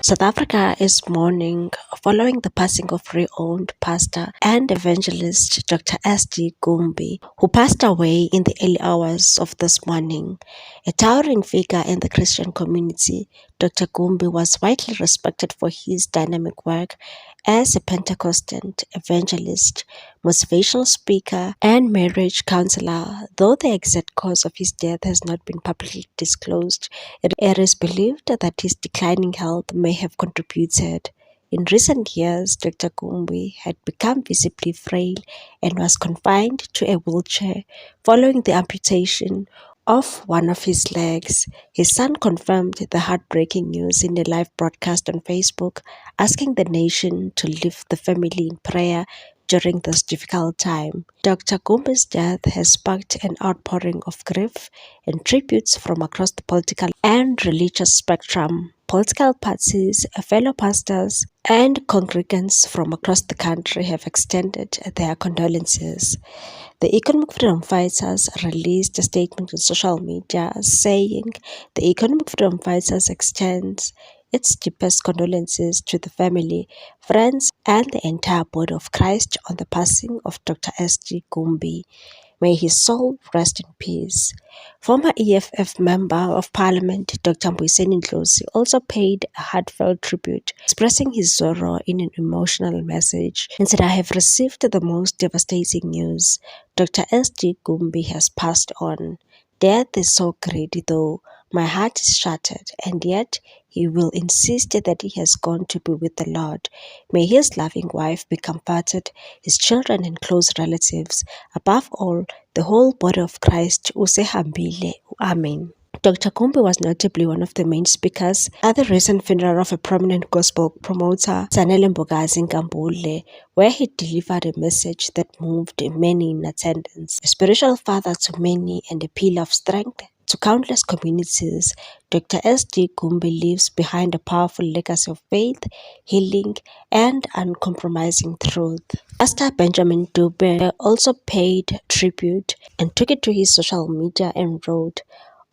South Africa is mourning following the passing of renowned pastor and evangelist Dr. S.G. Gumbi, who passed away in the early hours of this morning. A towering figure in the Christian community, Dr. Gumbi was widely respected for his dynamic work as a Pentecostal evangelist, motivational speaker, and marriage counselor. Though the exact cause of his death has not been publicly disclosed, it is believed that his declining health may have contributed. In recent years, Dr. Gumbi had become visibly frail and was confined to a wheelchair following the amputation of one of his legs. His son confirmed the heartbreaking news in a live broadcast on Facebook, asking the nation to lift the family in prayer during this difficult time. Dr. Gumbi's death has sparked an outpouring of grief and tributes from across the political and religious spectrum. Political parties, fellow pastors, and congregants from across the country have extended their condolences. The Economic Freedom Fighters released a statement on social media saying the Economic Freedom Fighters extends its deepest condolences to the family, friends, and the entire body of Christ on the passing of Dr. S.G. Gumbi. May his soul rest in peace. Former EFF Member of Parliament Dr. Mbuyiseni Ndlozi also paid a heartfelt tribute, expressing his sorrow in an emotional message. He said, "I have received the most devastating news. Dr. S.G. Gumbi has passed on. Death is so great, though. My heart is shattered, and yet he will insist that he has gone to be with the Lord. May his loving wife be comforted, his children and close relatives. Above all, the whole body of Christ usehambile. Amen." Dr. Gumbi was notably one of the main speakers at the recent funeral of a prominent gospel promoter, Zanele Mbokazi Nkambule, where he delivered a message that moved many in attendance. A spiritual father to many and a pillar of strength to countless communities, Dr. S.G. Gumbi leaves behind a powerful legacy of faith, healing, and uncompromising truth. Pastor Benjamin Dube also paid tribute and took it to his social media and wrote,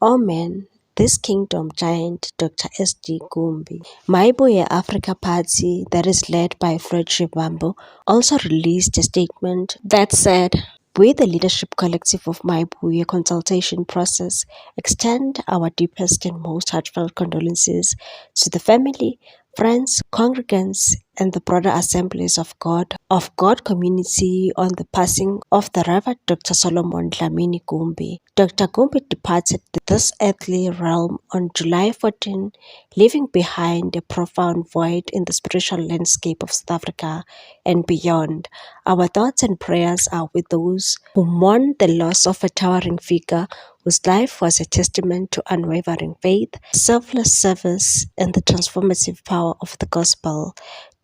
"Oh man, this kingdom giant Dr. S.G. Gumbi." Maibuye Africa Party, that is led by Floyd Shivambu, also released a statement that said, "We, the leadership collective of Maibuye consultation process, extend our deepest and most heartfelt condolences to the family, friends, congregants, and the broader assemblies of God community on the passing of the Reverend Dr. Solomon Dlamini Gumbi." Dr. Gumbi departed this earthly realm on July 14, leaving behind a profound void in the spiritual landscape of South Africa and beyond. Our thoughts and prayers are with those who mourn the loss of a towering figure whose life was a testament to unwavering faith, selfless service, and the transformative power of the gospel.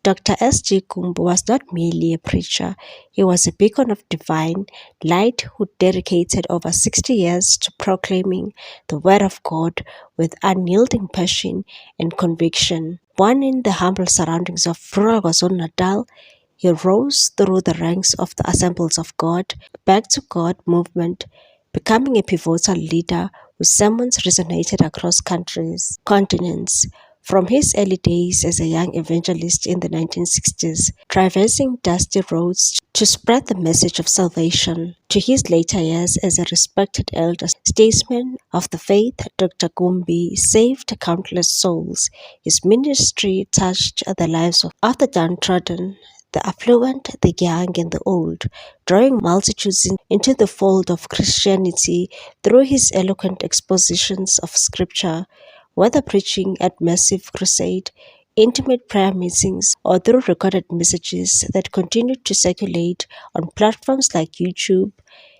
Dr. S.G. Gumbi was not merely a preacher, he was a beacon of divine light who dedicated over 60 years to proclaiming the Word of God with unyielding passion and conviction. Born in the humble surroundings of rural KwaZulu-Natal, he rose through the ranks of the Assemblies of God, Back to God movement, becoming a pivotal leader whose sermons resonated across countries, continents. From his early days as a young evangelist in the 1960s, traversing dusty roads to spread the message of salvation, to his later years as a respected elder statesman of the faith, Dr. Gumbi saved countless souls. His ministry touched the lives of the downtrodden, the affluent, the young, and the old, drawing multitudes into the fold of Christianity through his eloquent expositions of Scripture. Whether preaching at massive crusade, intimate prayer meetings, or through recorded messages that continued to circulate on platforms like YouTube,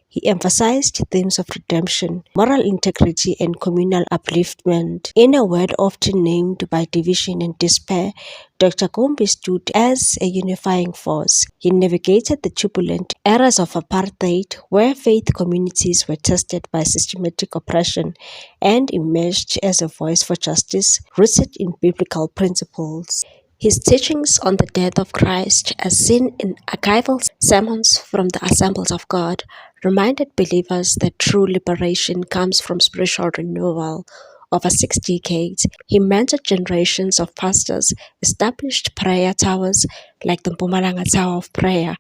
he emphasized themes of redemption, moral integrity, and communal upliftment. In a world often named by division and despair, Dr. Gumbi stood as a unifying force. He navigated the turbulent eras of apartheid, where faith communities were tested by systematic oppression, and emerged as a voice for justice rooted in biblical principles. His teachings on the death of Christ, as seen in archival sermons from the Assemblies of God, reminded believers that true liberation comes from spiritual renewal. Over 6 decades, he mentored generations of pastors, established prayer towers like the Mpumalanga Tower of Prayer,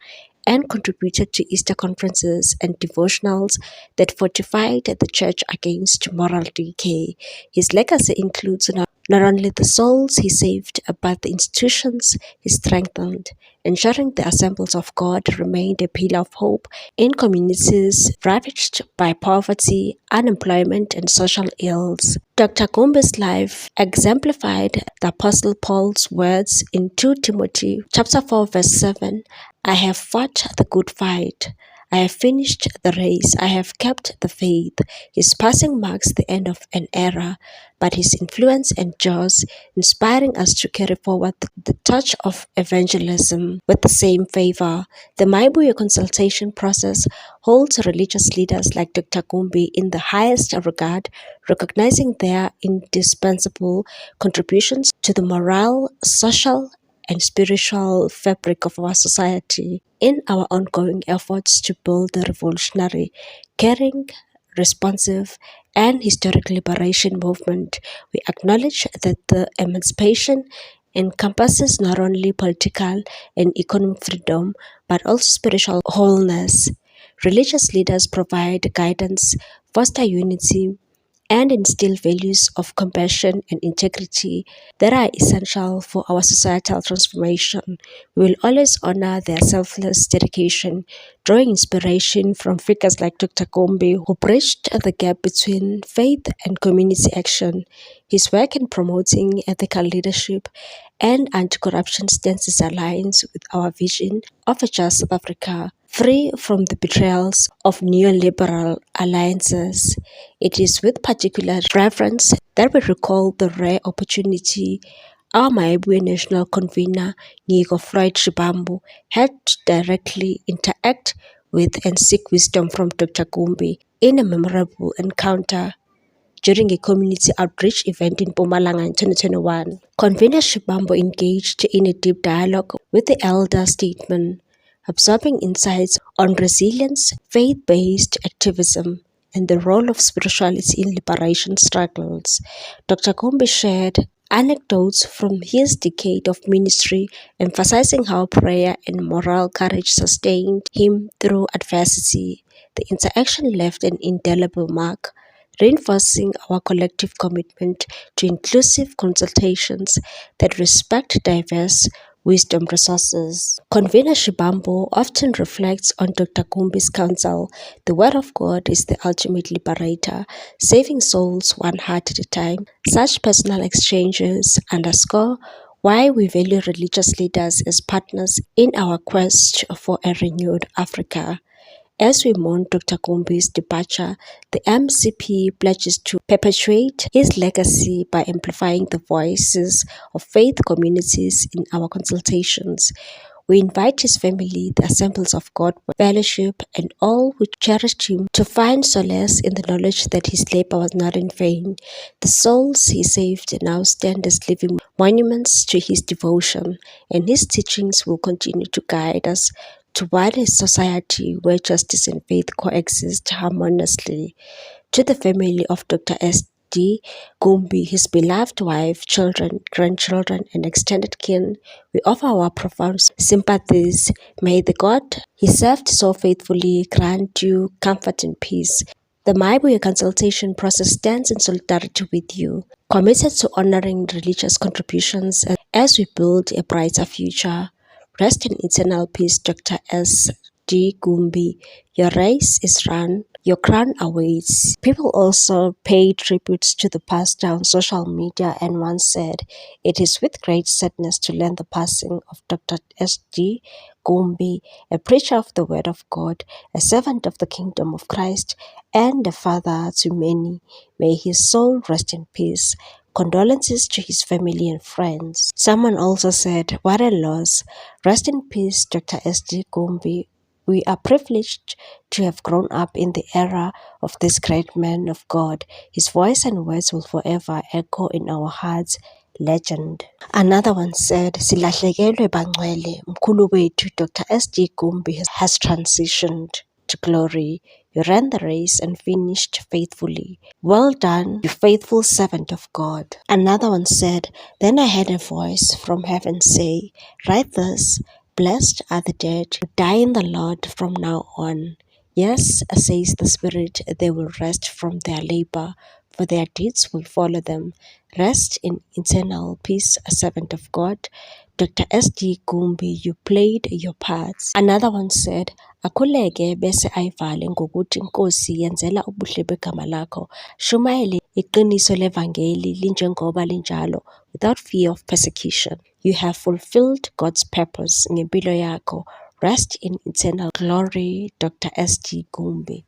and contributed to Easter conferences and devotionals that fortified the church against moral decay. His legacy includes not only the souls he saved, but the institutions he strengthened, ensuring the assemblies of God remained a pillar of hope in communities ravaged by poverty, unemployment, and social ills. Dr. Gombe's life exemplified the Apostle Paul's words in 2 Timothy chapter 4, verse 7. I have fought the good fight. I have finished the race. I have kept the faith. His passing marks the end of an era, but his influence endures, inspiring us to carry forward the torch of evangelism with the same favor. The Maibuya consultation process holds religious leaders like Dr. Gumbi in the highest regard, recognizing their indispensable contributions to the moral, social, and spiritual fabric of our society. In our ongoing efforts to build a revolutionary, caring, responsive, and historic liberation movement, we acknowledge that the emancipation encompasses not only political and economic freedom, but also spiritual wholeness. Religious leaders provide guidance, foster unity, and instill values of compassion and integrity that are essential for our societal transformation. We will always honor their selfless dedication, drawing inspiration from figures like Dr. Gombe, who bridged the gap between faith and community action. His work in promoting ethical leadership and anti-corruption stances aligns with our vision of a just South Africa, free from the betrayals of neoliberal alliances. It is with particular reverence that we recall the rare opportunity our Maibuya National Convener, Nico Freud Shibambu, had to directly interact with and seek wisdom from Dr. Gumbi in a memorable encounter during a community outreach event in Mpumalanga in 2021. Convener Shibambo engaged in a deep dialogue with the elder statesman, absorbing insights on resilience, faith-based activism, and the role of spirituality in liberation struggles. Dr. Gombe shared anecdotes from his decade of ministry, emphasizing how prayer and moral courage sustained him through adversity. The interaction left an indelible mark, reinforcing our collective commitment to inclusive consultations that respect diverse wisdom resources. Convener Shibambo often reflects on Dr. Gumbi's counsel. The Word of God is the ultimate liberator, saving souls one heart at a time. Such personal exchanges underscore why we value religious leaders as partners in our quest for a renewed Africa. As we mourn Dr. Gombe's departure, the MCP pledges to perpetuate his legacy by amplifying the voices of faith communities in our consultations. We invite his family, the Assemblies of God, fellowship, and all who cherished him to find solace in the knowledge that his labor was not in vain. The souls he saved now stand as living monuments to his devotion, and his teachings will continue to guide us toward a society where justice and faith coexist harmoniously. To the family of Dr. S.D. Gumbi, his beloved wife, children, grandchildren, and extended kin, we offer our profound sympathies. May the God he served so faithfully grant you comfort and peace. The Maibuya consultation process stands in solidarity with you, committed to honoring religious contributions as we build a brighter future. Rest in eternal peace, Dr. S. D. Gumbi. Your race is run, your crown awaits. People also paid tributes to the pastor on social media, and one said, "It is with great sadness to learn the passing of Dr. S. D. Gumbi, a preacher of the Word of God, a servant of the kingdom of Christ, and a father to many. May his soul rest in peace. Condolences to his family and friends." Someone also said, "What a loss. Rest in peace, Dr. S.D. Gumbi. We are privileged to have grown up in the era of this great man of God. His voice and words will forever echo in our hearts." Legend. Another one said, "Silahlekelwe bangcwele, mkhulu wethu Dr. S.D. Gumbi has transitioned brought glory. You ran the race and finished faithfully. Well done, you faithful servant of God. Another one said, Then I heard a voice from heaven say, Write this, blessed are the dead who die in the Lord from now on. Yes, says the Spirit, they will rest from their labor, for their deeds will follow them. Rest in eternal peace, a servant of God. Dr. S.D. Gumbi, you played your parts. Another one said, Akhuleke bese ayivale ngokuthi inkosi yenzela ubuhle begama lakho. Shumayele iqiniso levangeli linjengoba linjalo, without fear of persecution. You have fulfilled God's purpose ngempilo yakho. Rest in eternal glory, Dr. S.D. Gumbi.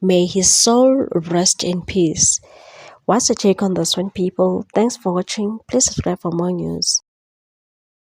May his soul rest in peace. What's your take on this one, people? Thanks for watching. Please subscribe for more news.